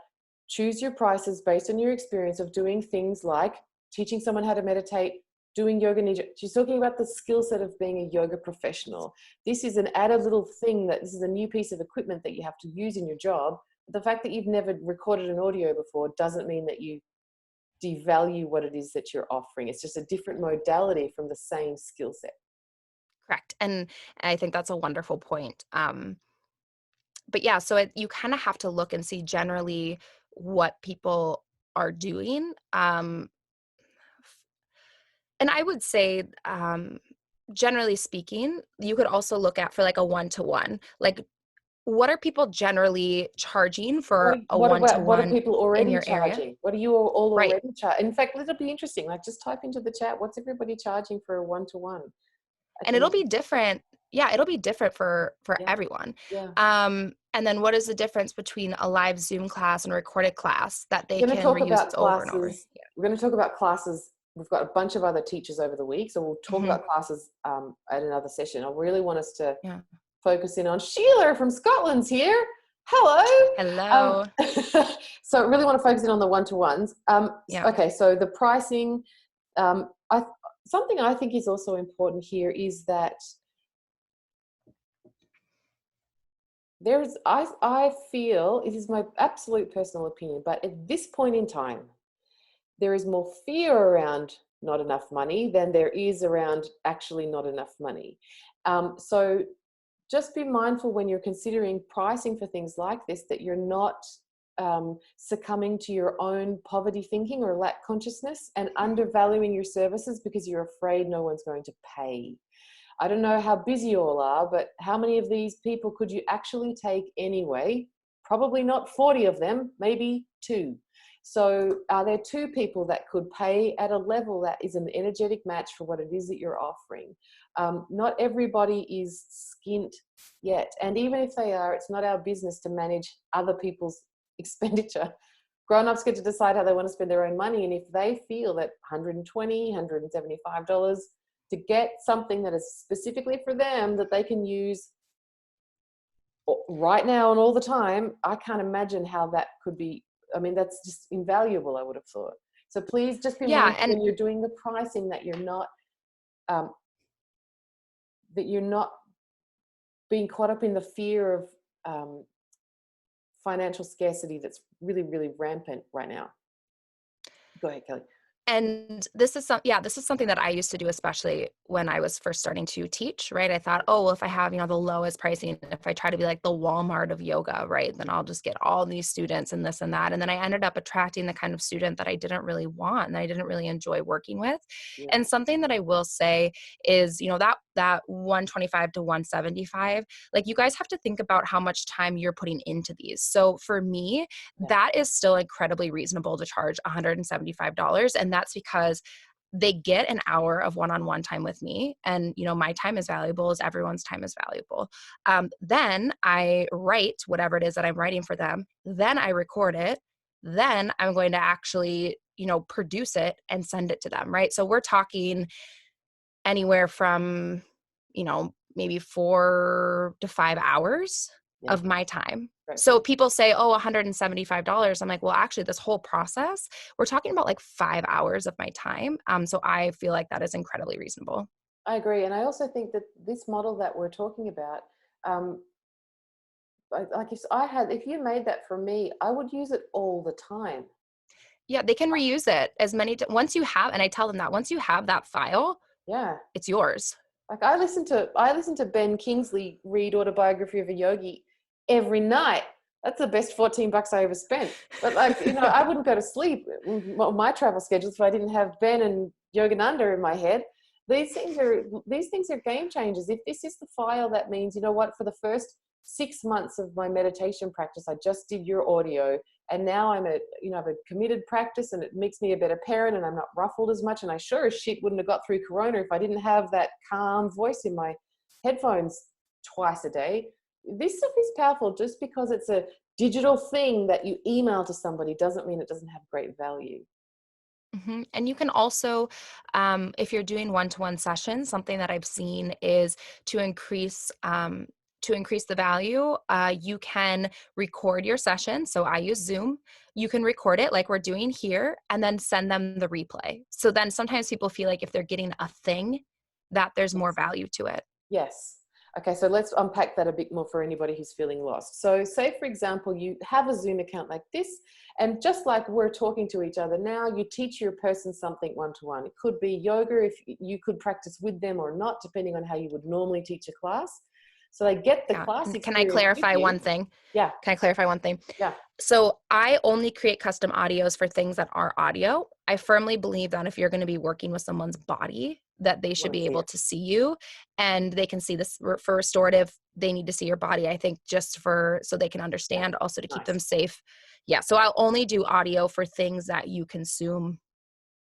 choose your prices based on your experience of doing things like teaching someone how to meditate, doing yoga nidra. She's talking about the skill set of being a yoga professional. This is an added little thing this is a new piece of equipment that you have to use in your job. But the fact that you've never recorded an audio before doesn't mean that you devalue what it is that you're offering. It's just a different modality from the same skill set. Correct. And I think that's a wonderful point. But yeah, so you kind of have to look and see generally what people are doing. And I would say, generally speaking, you could also look at for like a one-to-one, like what are people generally charging for a one-to-one? What are people already in charging? Area? What are you all already Right. charging? In fact, it'll be interesting. Like just type into the chat, what's everybody charging for a one-to-one? And it'll be different. Yeah, it'll be different for everyone. Yeah. And then what is the difference between a live Zoom class and a recorded class that they can talk reuse about over and over? Yeah. We're going to talk about classes. We've got a bunch of other teachers over the week, so we'll talk about classes at another session. I really want us to focus in on Sheila from Scotland's here. Hello. Hello. So I really want to focus in on the one-to-ones. Okay, so the pricing, something I think is also important here is that I feel, it is my absolute personal opinion, but at this point in time, there is more fear around not enough money than there is around actually not enough money. So just be mindful when you're considering pricing for things like this, that you're not succumbing to your own poverty thinking or lack consciousness and undervaluing your services because you're afraid no one's going to pay. I don't know how busy you all are, but how many of these people could you actually take anyway? Probably not 40 of them, maybe 2. So are there 2 people that could pay at a level that is an energetic match for what it is that you're offering? Not everybody is skint yet. And even if they are, it's not our business to manage other people's expenditure. Grown-ups get to decide how they want to spend their own money. And if they feel that $120, $175 to get something that is specifically for them that they can use right now and all the time, I can't imagine how that could be. I mean, that's just invaluable, I would have thought. So please just be Yeah, mindful and when you're doing the pricing that um, you're not being caught up in the fear of financial scarcity that's really, really rampant right now. Go ahead, Kelly. And this is something that I used to do, especially when I was first starting to teach, right? I thought, oh, well, if I have, the lowest pricing, if I try to be like the Walmart of yoga, right, then I'll just get all these students and this and that. And then I ended up attracting the kind of student that I didn't really want and that I didn't really enjoy working with. Yeah. And something that I will say is, that 125 to 175, like you guys have to think about how much time you're putting into these. So for me, that is still incredibly reasonable to charge $175. And that's because they get an hour of one-on-one time with me. And, my time is valuable as everyone's time is valuable. Then I write whatever it is that I'm writing for them. Then I record it. Then I'm going to actually, produce it and send it to them, right? So we're talking anywhere from, maybe 4 to 5 hours of my time. Right. So people say, oh, $175. I'm like, well, actually this whole process, we're talking about like 5 hours of my time. So I feel like that is incredibly reasonable. I agree. And I also think that this model that we're talking about, like if you made that for me, I would use it all the time. Yeah, they can reuse it as many once you have, and I tell them that once you have that file, yeah, it's yours. Like I listen to Ben Kingsley read Autobiography of a Yogi every night. That's the best $14 I ever spent. But I wouldn't go to sleep on my travel schedules if I didn't have Ben and Yogananda in my head. These things are game changers. If this is the file, that means, for the first 6 months of my meditation practice, I just did your audio, and now I'm I've a committed practice, and it makes me a better parent, and I'm not ruffled as much, and I sure as shit wouldn't have got through Corona if I didn't have that calm voice in my headphones twice a day. This stuff is powerful. Just because it's a digital thing that you email to somebody doesn't mean it doesn't have great value. Mm-hmm. And you can also, if you're doing one-to-one sessions, something that I've seen is to increase the value, you can record your session. So I use Zoom. You can record it like we're doing here and then send them the replay. So then sometimes people feel like if they're getting a thing, that there's more value to it. Yes. Okay, so let's unpack that a bit more for anybody who's feeling lost. So say, for example, you have a Zoom account like this, and just like we're talking to each other now, you teach your person something one-to-one. It could be yoga, if you could practice with them or not, depending on how you would normally teach a class. So they get the class experience. Can I clarify one thing? Yeah. Can I clarify one thing? Yeah. So I only create custom audios for things that are audio. I firmly believe that if you're going to be working with someone's body, that they should be able to see you, and they can see this. For restorative, they need to see your body, I think, just so they can understand, also to keep them safe. Yeah. So I'll only do audio for things that you consume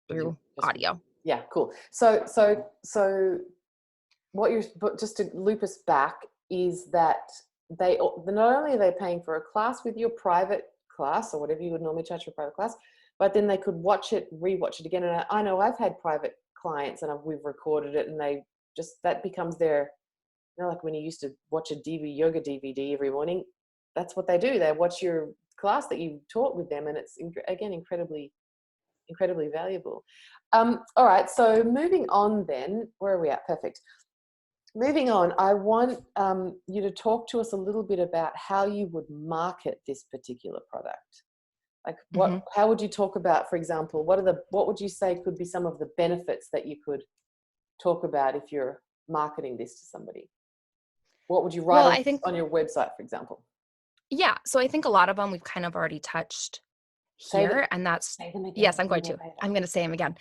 through audio. Yeah. Cool. So but just to loop us back, is that not only are they paying for a class with your private class or whatever you would normally charge for a private class, but then they could rewatch it again. And I know I've had private clients and we've recorded it, and that becomes their, like when you used to watch a yoga DVD every morning, that's what they do. They watch your class that you taught with them, and it's again incredibly valuable. All right, so moving on then, where are we at? Perfect. Moving on, I want you to talk to us a little bit about how you would market this particular product. Like how would you talk about, for example, what would you say could be some of the benefits that you could talk about if you're marketing this to somebody? What would you write on your website, for example? Yeah. So I think a lot of them we've kind of already touched here, and that's, yes, I'm going to say them again.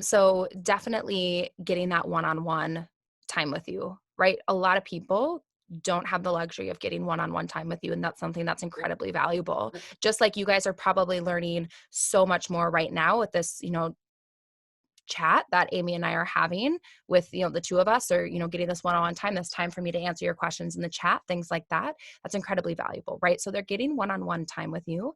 So definitely getting that one-on-one time with you, right? A lot of people don't have the luxury of getting one-on-one time with you, and that's something that's incredibly valuable. Just like you guys are probably learning so much more right now with this, chat that Amy and I are having with, the two of us, or, getting this one-on-one time, this time for me to answer your questions in the chat, things like that. That's incredibly valuable, right? So they're getting one-on-one time with you.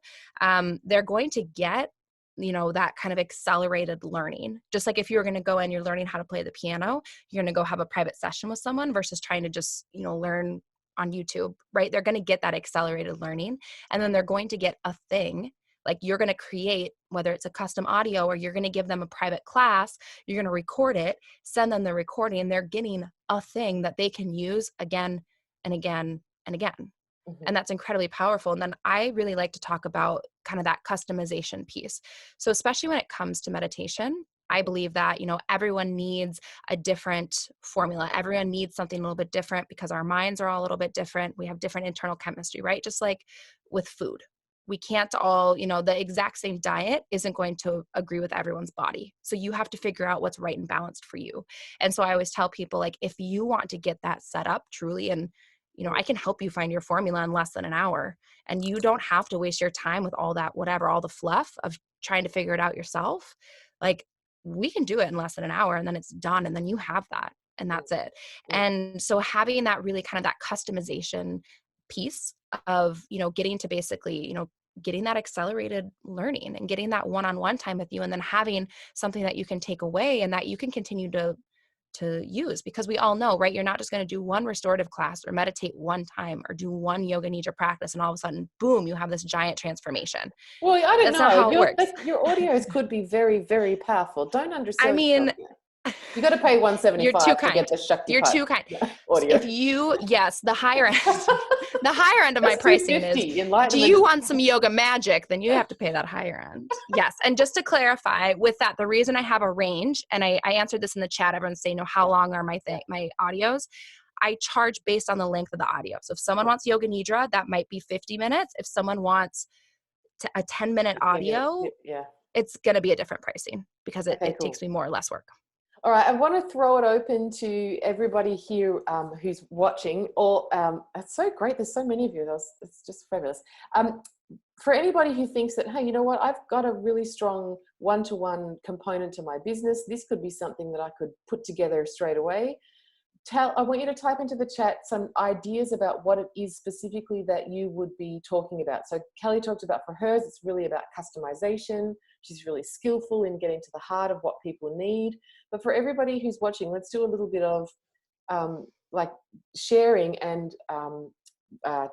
They're going to get, that kind of accelerated learning. Just like if you're going to go and you're learning how to play the piano, you're going to go have a private session with someone versus trying to just, learn on YouTube, right? They're going to get that accelerated learning, and then they're going to get a thing. Like you're going to create, whether it's a custom audio or you're going to give them a private class, you're going to record it, send them the recording, and they're getting a thing that they can use again and again and again. And that's incredibly powerful. And then I really like to talk about kind of that customization piece. So especially when it comes to meditation, I believe that, you know, everyone needs a different formula. Everyone needs something a little bit different because our minds are all a little bit different. We have different internal chemistry, right? Just like with food. We can't all, you know, the exact same diet isn't going to agree with everyone's body. So you have to figure out what's right and balanced for you. And so I always tell people, like, if you want to get that set up truly, and, you know, I can help you find your formula in less than an hour, and you don't have to waste your time with all that, whatever, all the fluff of trying to figure it out yourself. Like, we can do it in less than an hour, and then it's done. And then you have that, and that's it. And so having that really kind of that customization piece of, you know, getting to basically, you know, getting that accelerated learning and getting that one-on-one time with you, and then having something that you can take away and that you can continue to use, because we all know, right? You're not just going to do one restorative class or meditate one time or do one yoga nidra practice and all of a sudden, boom, you have this giant transformation. Well, I don't That's know. not how it works. Your audios could be very, very powerful. Don't undersell I mean, you got to pay $175 you're too to kind. get the Shakti You're too kind. audio. If you, yes, the higher end, the higher end of my pricing is, do you want some yoga magic? Then you have to pay that higher end. Yes. And just to clarify with that, the reason I have a range, and I answered this in the chat, everyone's saying, no, how long are my audios? I charge based on the length of the audio. So if someone wants yoga nidra, that might be 50 minutes. If someone wants a 10-minute audio, it's going to be a different pricing because it takes me more or less work. All right, I want to throw it open to everybody here who's watching. Or it's so great. There's so many of you. It's just fabulous. For anybody who thinks that, hey, you know what? I've got a really strong one-to-one component to my business. This could be something that I could put together straight away. I want you to type into the chat some ideas about what it is specifically that you would be talking about. So Kelly talked about, for hers, it's really about customization. She's really skillful in getting to the heart of what people need. But for everybody who's watching, let's do a little bit of like sharing and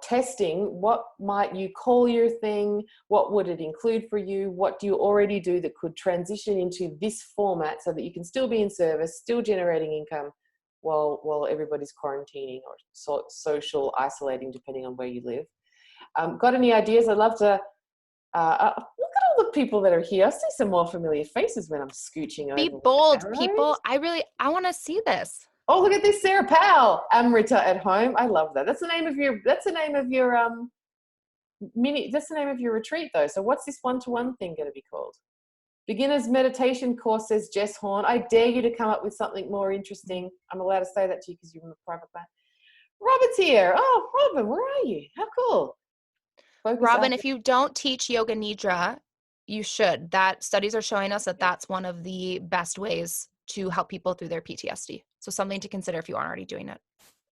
testing. What might you call your thing? What would it include for you? What do you already do that could transition into this format so that you can still be in service, still generating income, while everybody's quarantining or social isolating, depending on where you live. Got any ideas? I'd love to look at all the people that are here. I see some more familiar faces when I'm scooching over. Be bold, people. I want to see this. Oh, look at this, Sarah Powell, Amrita at home. I love that. That's the name of your that's the name of your retreat though. So what's this one-to-one thing going to be called? Beginner's meditation course, says Jess Horn. I dare you to come up with something more interesting. I'm allowed to say that to you because you're in the private class. Robin's here. Oh, Robin, where are you? How cool. Robin, if you don't teach yoga nidra, you should. That studies are showing us that that's one of the best ways to help people through their PTSD. So something to consider if you aren't already doing it.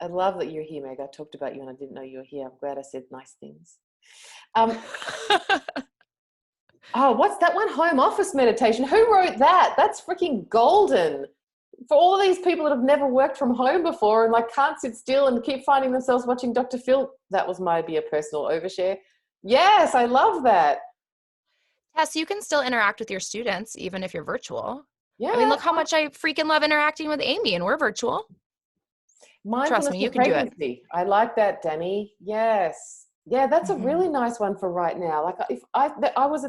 I love that you're here, Meg. I talked about you and I didn't know you were here. I'm glad I said nice things. Oh, what's that one? Home office meditation. Who wrote that? That's freaking golden. For all of these people that have never worked from home before and like can't sit still and keep finding themselves watching Dr. Phil. That was maybe a personal overshare. Yes, I love that. Tess, you can still interact with your students even if you're virtual. Yeah. I mean, look how much I freaking love interacting with Amy, and we're virtual. Trust me, you can do it. I like that, Danny. Yes. Yeah, that's a really nice one for right now. Like if I was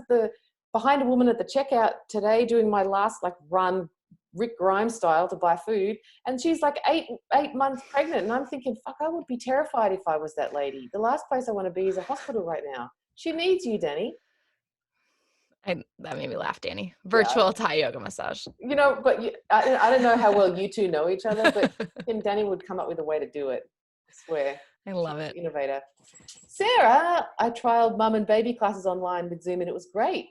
behind a woman at the checkout today doing my last like run Rick Grimes style to buy food, and she's like eight months pregnant, and I'm thinking, fuck, I would be terrified if I was that lady. The last place I want to be is a hospital right now. She needs you, Danny. That made me laugh, Danny. Virtual Thai yoga massage. You know, but I don't know how well you two know each other, but Danny would come up with a way to do it. I swear. I love it. Innovator. Sarah, I trialed mum and baby classes online with Zoom and it was great.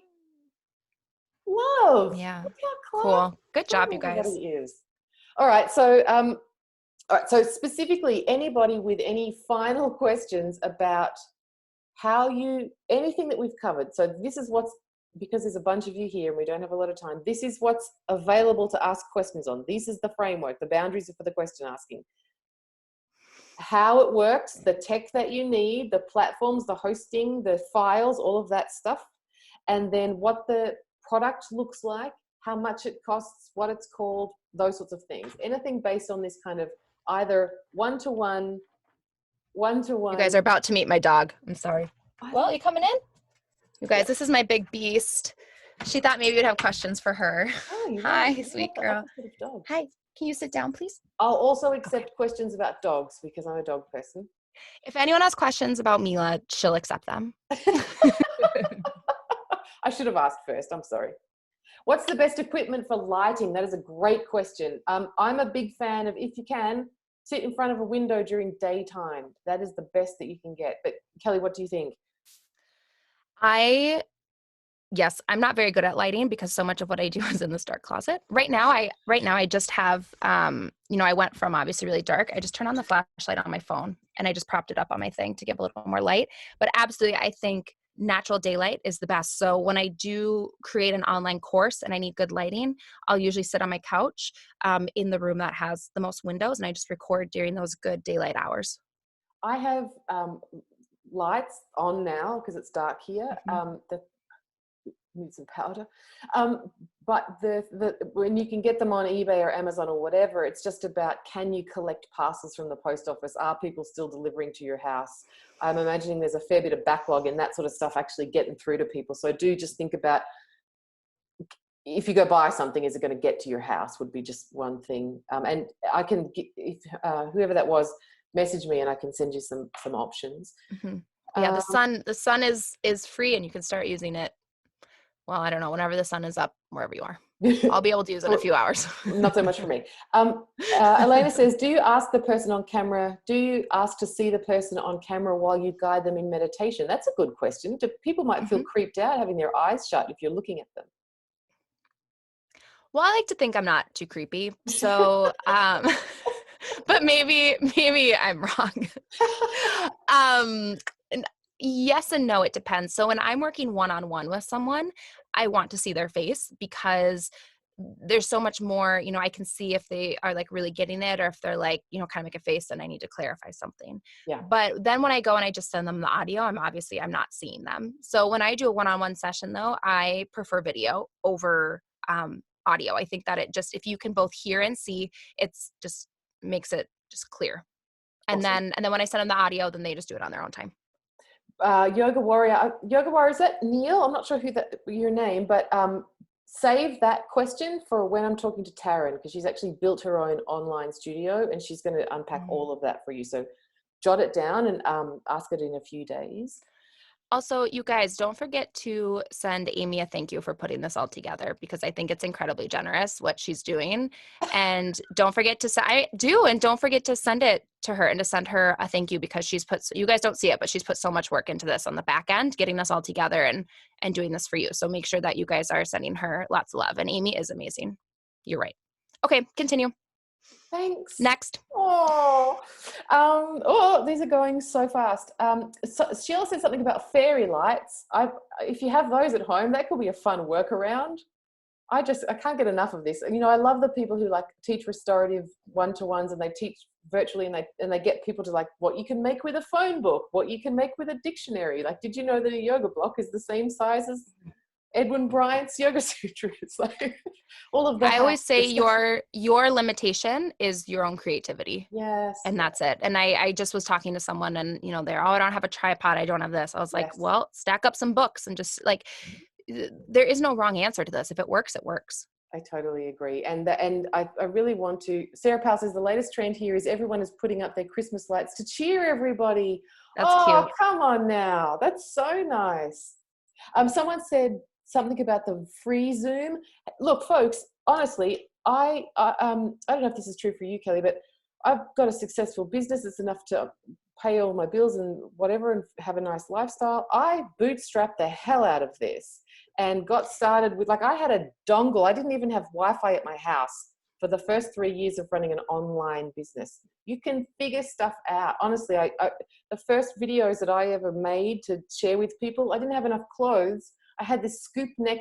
Love. Yeah. Cool. Good job, you guys. All right. So, so specifically, anybody with any final questions about anything that we've covered. So this is because there's a bunch of you here and we don't have a lot of time. This is what's available to ask questions on. This is the framework. The boundaries are for the question asking. how it works, the tech that you need, the platforms, the hosting, the files, all of that stuff. And then what the product looks like, how much it costs, what it's called, those sorts of things. Anything based on this kind of either one-to-one. You guys are about to meet my dog. I'm sorry. Well, you coming in? You guys, this is my big beast. She thought maybe you'd have questions for her. Oh, Hi, sweet girl. Dog. Hi, can you sit down, please? I'll also accept questions about dogs because I'm a dog person. If anyone has questions about Mila, she'll accept them. I should have asked first. I'm sorry. What's the best equipment for lighting? That is a great question. I'm a big fan of, if you can, sit in front of a window during daytime. That is the best that you can get. But Kelly, what do you think? Yes, I'm not very good at lighting because so much of what I do is in this dark closet. Right now I just have, I went from obviously really dark. I just turned on the flashlight on my phone and I just propped it up on my thing to give a little more light. But absolutely, I think natural daylight is the best. So when I do create an online course and I need good lighting, I'll usually sit on my couch in the room that has the most windows and I just record during those good daylight hours. I have lights on now because it's dark here. Need some powder, but when you can get them on eBay or Amazon or whatever, it's just about, can you collect parcels from the post office? Are people still delivering to your house? I'm imagining there's a fair bit of backlog and that sort of stuff actually getting through to people. So do just think about, if you go buy something, is it going to get to your house? Would be just one thing. And I can, if whoever that was, message me and I can send you some options. Yeah, the sun is free and you can start using it. Well, I don't know, whenever the sun is up, wherever you are. I'll be able to use it in a few hours. Not so much for me. Elena says, do you ask to see the person on camera while you guide them in meditation? That's a good question. People might feel creeped out having their eyes shut if you're looking at them. Well, I like to think I'm not too creepy. So, but maybe I'm wrong. Yes and no, it depends. So when I'm working one-on-one with someone, I want to see their face because there's so much more, I can see if they are like really getting it or if they're like, kind of make a face and I need to clarify something. Yeah. But then when I go and I just send them the audio, I'm not seeing them. So when I do a one-on-one session though, I prefer video over audio. I think that if you can both hear and see, it's just makes it just clear. And awesome. then when I send them the audio, then they just do it on their own time. Yoga Warrior, is that Neil? I'm not sure your name, but save that question for when I'm talking to Taryn, because she's actually built her own online studio and she's going to unpack all of that for you. So jot it down and ask it in a few days. Also, you guys, don't forget to send Amy a thank you for putting this all together because I think it's incredibly generous what she's doing. And don't forget to send it to her and to send her a thank you because you guys don't see it, but she's put so much work into this on the back end, getting this all together and doing this for you. So make sure that you guys are sending her lots of love. And Amy is amazing. You're right. Okay, continue. Thanks. Next. These are going so fast. So Sheila said something about fairy lights. If you have those at home, that could be a fun workaround. I can't get enough of this. I love the people who like teach restorative one-to-ones and they teach virtually and they get people to like what you can make with a phone book, what you can make with a dictionary. Like, did you know that a yoga block is the same size as Edwin Bryant's Yoga Sutra? It's like all of that. I always say your limitation is your own creativity. Yes. And that's it. And I just was talking to someone and, I don't have a tripod. I don't have this. I was like, well, stack up some books and just like, there is no wrong answer to this. If it works, it works. I totally agree. And I really want to, Sarah Powell says the latest trend here is everyone is putting up their Christmas lights to cheer everybody. That's cute. Come on now. That's so nice. Someone said something about the free Zoom. Look, folks, honestly, I don't know if this is true for you, Kelly, but I've got a successful business. It's enough to pay all my bills and whatever and have a nice lifestyle. I bootstrapped the hell out of this and got started with, I had a dongle. I didn't even have Wi-Fi at my house for the first 3 years of running an online business. You can figure stuff out. Honestly, the first videos that I ever made to share with people, I didn't have enough clothes. I had this scoop neck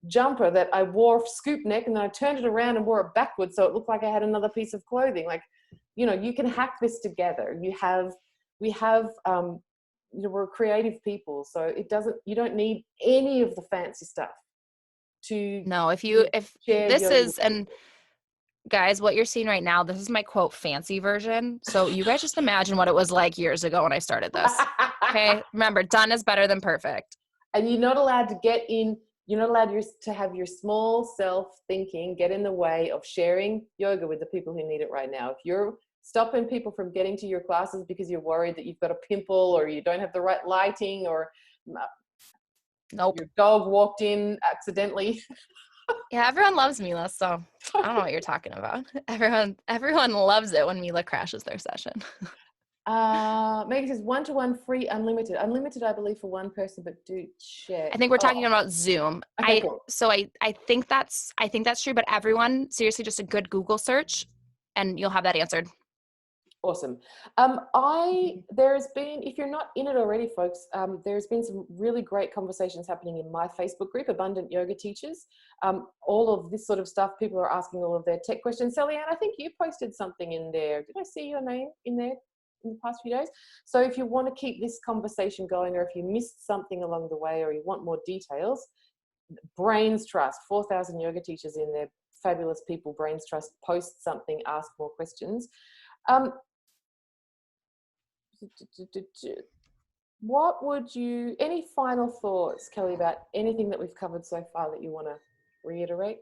jumper that I wore scoop neck and then I turned it around and wore it backwards so it looked like I had another piece of clothing. you know, you can hack this together. We have, you know, we're creative people, so you don't need any of the fancy stuff to No, if share this yoga is, with and guys, what you're seeing right now, this is my quote fancy version. So you guys just imagine what it was like years ago when I started this. people. Okay. Remember, done is better than perfect. And you're not allowed to you're not allowed to have your small self thinking get in the way of sharing yoga with the people who need it right now. If you're stopping people from getting to your classes because you're worried that you've got a pimple or you don't have the right lighting or Nope. your dog walked in accidentally. Yeah, everyone loves Mila, so I don't know what you're talking about. Everyone loves it when Mila crashes their session. Megan says 1-to-1 free unlimited. Unlimited, I believe, for one person, but do check. I think we're talking about Zoom. Okay, cool. So I think that's true, but everyone, seriously, just a good Google search and you'll have that answered. Awesome. There's been, if you're not in it already, folks, there's been some really great conversations happening in my Facebook group, Abundant Yoga Teachers. All of this sort of stuff, people are asking all of their tech questions. Sally Ann, I think you posted something in there. Did I see your name in there in the past few days? So if you want to keep this conversation going, or if you missed something along the way, or you want more details, Brains Trust, 4,000 yoga teachers in there, fabulous people. Brains Trust, post something, ask more questions. What would you, any final thoughts, Kelly, about anything that we've covered so far that you want to reiterate?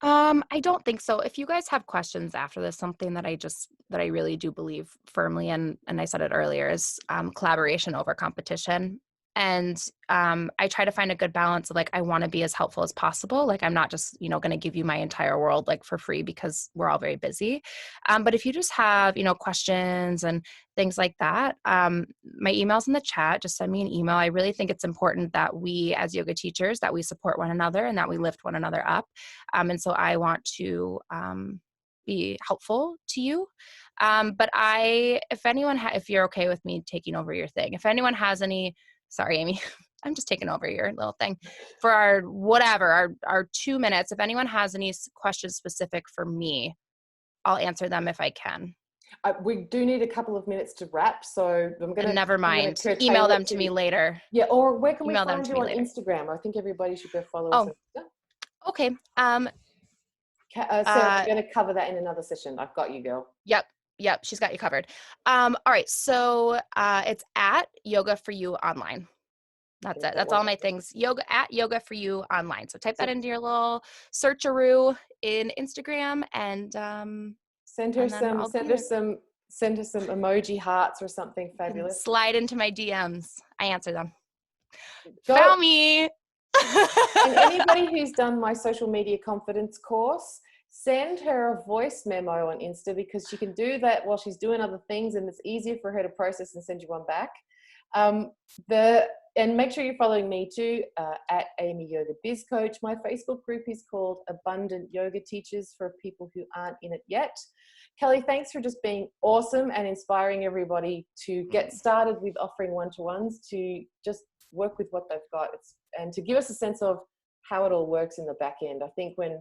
I don't think so. If you guys have questions after this, something that I really do believe firmly, and I said it earlier, is collaboration over competition. And I try to find a good balance of, like, I want to be as helpful as possible. Like, I'm not just, going to give you my entire world, like, for free, because we're all very busy. But if you just have, questions and things like that, my email's in the chat. Just send me an email. I really think it's important that we, as yoga teachers, that we support one another and that we lift one another up. And so I want to be helpful to you. But if anyone, if you're okay with me taking over your thing, if anyone has any, sorry, Amy, I'm just taking over your little thing for our 2 minutes. If anyone has any questions specific for me, I'll answer them if I can. We do need a couple of minutes to wrap, so I'm going to... Never mind. Email them to me later. Yeah, or where can we Email find you on later. Instagram? I think everybody should go follow us. Okay. So we're going to cover that in another session. I've got you, girl. Yep, she's got you covered. All right, so it's at Yoga for You Online. That's it. That's all my things. Yoga for You Online. So type that into your little searcharoo in Instagram, and send her some emoji hearts or something fabulous. Slide into my DMs. I answer them. Found me. And anybody who's done my social media confidence course, send her a voice memo on Insta, because she can do that while she's doing other things, and it's easier for her to process and send you one back. And make sure you're following me too, at Amy Yoga Biz Coach. My Facebook group is called Abundant Yoga Teachers, for people who aren't in it yet. Kelly, thanks for just being awesome and inspiring everybody to get started with offering one-to-ones, to just work with what they've got, and to give us a sense of how it all works in the back end. I think when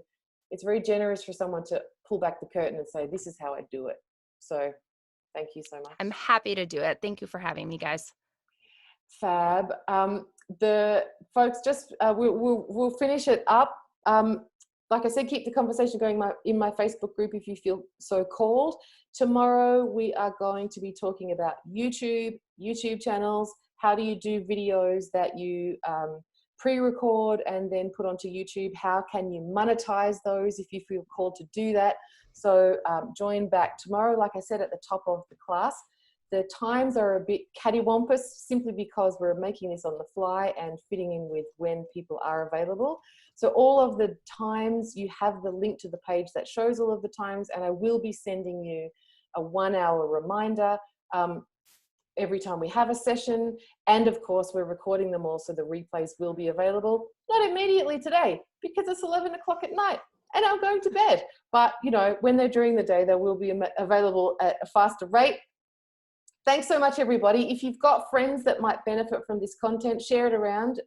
it's very generous for someone to pull back the curtain and say, this is how I do it. So thank you so much. I'm happy to do it. Thank you for having me, guys. Fab. The folks, just we'll finish it up. Like I said, keep the conversation going in my Facebook group if you feel so called. Tomorrow we are going to be talking about YouTube channels. How do you do videos that you pre-record and then put onto YouTube? How can you monetize those if you feel called to do that? So join back tomorrow, like I said, at the top of the class. The times are a bit cattywampus, simply because we're making this on the fly and fitting in with when people are available. So all of the times, you have the link to the page that shows all of the times, and I will be sending you a 1-hour reminder every time we have a session. And of course, we're recording them all, so the replays will be available, not immediately today, because it's 11 o'clock at night and I'm going to bed. But, when they're during the day, they will be available at a faster rate. Thanks so much, everybody. If you've got friends that might benefit from this content, share it around.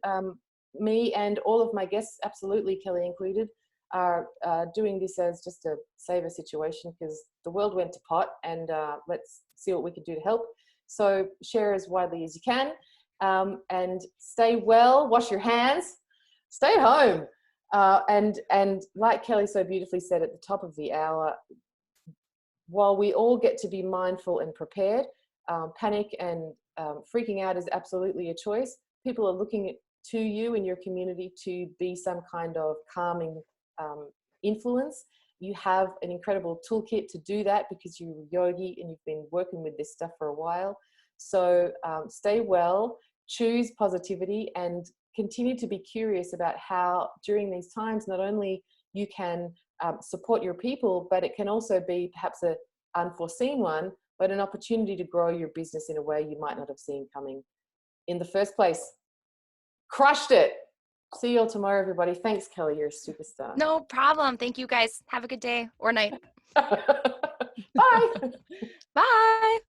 Me and all of my guests, absolutely, Kelly included, are doing this as just a saver situation because the world went to pot, and let's see what we can do to help. So share as widely as you can, and stay well, wash your hands, stay at home. And like Kelly so beautifully said at the top of the hour, while we all get to be mindful and prepared, panic and freaking out is absolutely a choice. People are looking to you in your community to be some kind of calming influence. You have an incredible toolkit to do that because you're a yogi and you've been working with this stuff for a while. So stay well, choose positivity, and continue to be curious about how during these times not only you can support your people, but it can also be perhaps an unforeseen one, but an opportunity to grow your business in a way you might not have seen coming in the first place. Crushed it. See you all tomorrow, everybody. Thanks, Kelly. You're a superstar. No problem. Thank you guys. Have a good day or night. Bye. Bye.